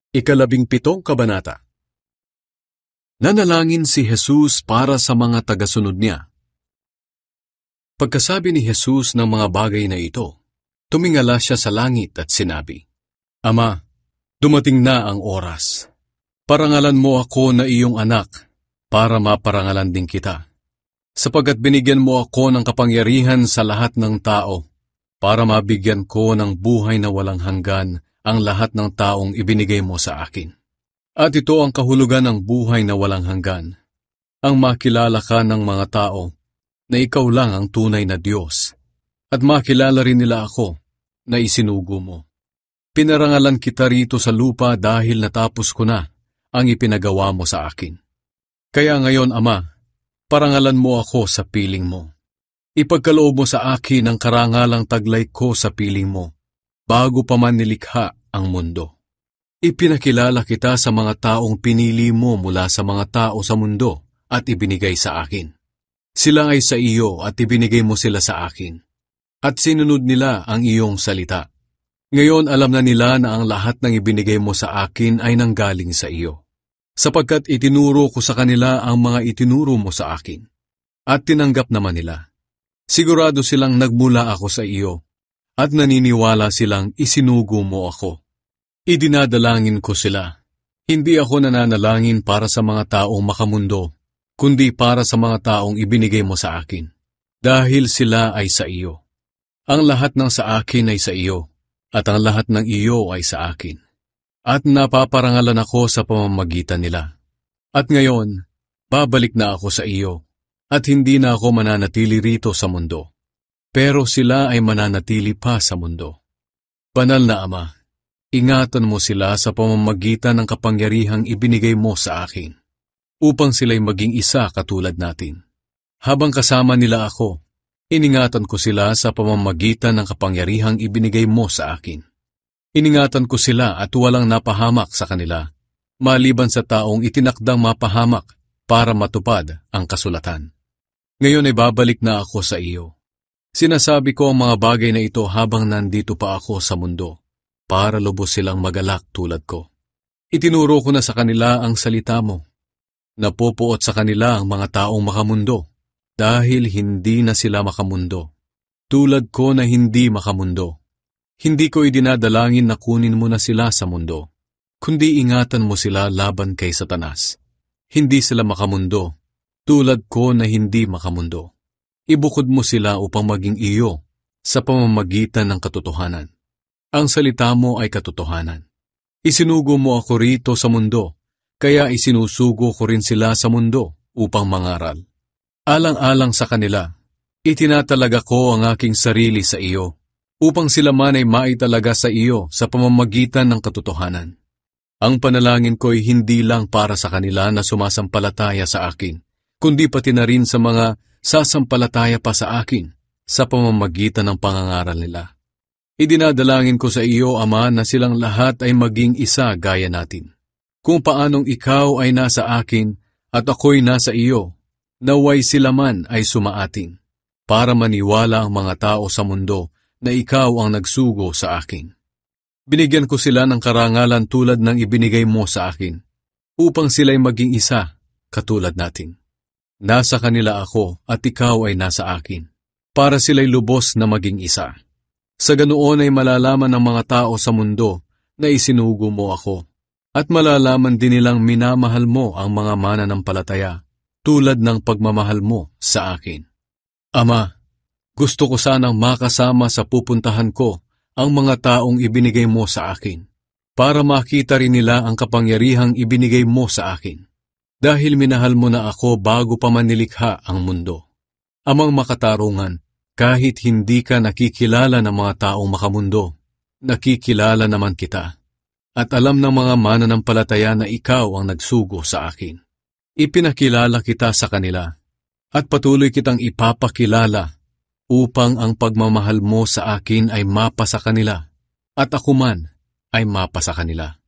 17 Kabanata. Nanalangin si Jesus para sa mga tagasunod niya. Pagkasabi ni Jesus ng mga bagay na ito, tumingala siya sa langit at sinabi, Ama, dumating na ang oras. Parangalan mo ako na iyong anak, para maparangalan din kita. Sapagkat binigyan mo ako ng kapangyarihan sa lahat ng tao, para mabigyan ko ng buhay na walang hanggan ang lahat ng taong ibinigay mo sa akin. At ito ang kahulugan ng buhay na walang hanggan, ang makilala ka ng mga tao na ikaw lang ang tunay na Diyos, at makilala rin nila ako na isinugo mo. Pinarangalan kita rito sa lupa dahil natapos ko na ang ipinagawa mo sa akin. Kaya ngayon, Ama, parangalan mo ako sa piling mo. Ipagkaloob mo sa akin ang karangalang taglay ko sa piling mo, bago pa man nilikha ang mundo. Ipinakilala kita sa mga taong pinili mo mula sa mga tao sa mundo at ibinigay sa akin. Sila ay sa iyo at ibinigay mo sila sa akin. At sinunod nila ang iyong salita. Ngayon alam na nila na ang lahat ng ibinigay mo sa akin ay nanggaling sa iyo. Sapagkat itinuro ko sa kanila ang mga itinuro mo sa akin. At tinanggap naman nila. Sigurado silang nagmula ako sa iyo. At naniniwala silang isinugo mo ako. Idinadalangin ko sila. Hindi ako nananalangin para sa mga taong makamundo, kundi para sa mga taong ibinigay mo sa akin. Dahil sila ay sa iyo. Ang lahat ng sa akin ay sa iyo, at ang lahat ng iyo ay sa akin. At napaparangalan ako sa pamamagitan nila. At ngayon, babalik na ako sa iyo, at hindi na ako mananatili rito sa mundo. Pero sila ay mananatili pa sa mundo. Banal na Ama, ingatan mo sila sa pamamagitan ng kapangyarihang ibinigay mo sa akin, upang sila'y maging isa katulad natin. Habang kasama nila ako, iningatan ko sila sa pamamagitan ng kapangyarihang ibinigay mo sa akin. Iningatan ko sila at walang napahamak sa kanila, maliban sa taong itinakdang mapahamak para matupad ang kasulatan. Ngayon ay babalik na ako sa iyo. Sinasabi ko ang mga bagay na ito habang nandito pa ako sa mundo, para lubos silang magalak tulad ko. Itinuro ko na sa kanila ang salita mo. Napupuot sa kanila ang mga taong makamundo, dahil hindi na sila makamundo. Tulad ko na hindi makamundo. Hindi ko idinadalangin na kunin mo na sila sa mundo, kundi ingatan mo sila laban kay Satanas. Hindi sila makamundo, tulad ko na hindi makamundo. Ibukod mo sila upang maging iyo sa pamamagitan ng katotohanan. Ang salita mo ay katotohanan. Isinugo mo ako rito sa mundo, kaya isinusugo ko rin sila sa mundo upang mangaral. Alang-alang sa kanila, itinatalaga ko ang aking sarili sa iyo, upang sila man ay maitalaga sa iyo sa pamamagitan ng katotohanan. Ang panalangin ko ay hindi lang para sa kanila na sumasampalataya sa akin, kundi pati na rin sa mga sasampalataya pa sa akin sa pamamagitan ng pangangaral nila. Idinadalangin ko sa iyo, Ama, na silang lahat ay maging isa gaya natin. Kung paanong ikaw ay nasa akin at ako'y nasa iyo, naway sila man ay sumaating, para maniwala ang mga tao sa mundo na ikaw ang nagsugo sa akin. Binigyan ko sila ng karangalan tulad ng ibinigay mo sa akin, upang sila'y maging isa katulad natin. Nasa kanila ako at ikaw ay nasa akin, para sila'y lubos na maging isa. Sa ganoon ay malalaman ng mga tao sa mundo na isinugo mo ako, at malalaman din nilang minamahal mo ang mga mananampalataya, tulad ng pagmamahal mo sa akin. Ama, gusto ko sanang makasama sa pupuntahan ko ang mga taong ibinigay mo sa akin, para makita rin nila ang kapangyarihang ibinigay mo sa akin. Dahil minahal mo na ako bago pa man nilikha ang mundo. Amang makatarungan, kahit hindi ka nakikilala ng mga taong makamundo, nakikilala naman kita. At alam ng mga mananampalataya na ikaw ang nagsugo sa akin. Ipinakilala kita sa kanila, at patuloy kitang ipapakilala upang ang pagmamahal mo sa akin ay mapa sa kanila, at ako man ay mapa sa kanila.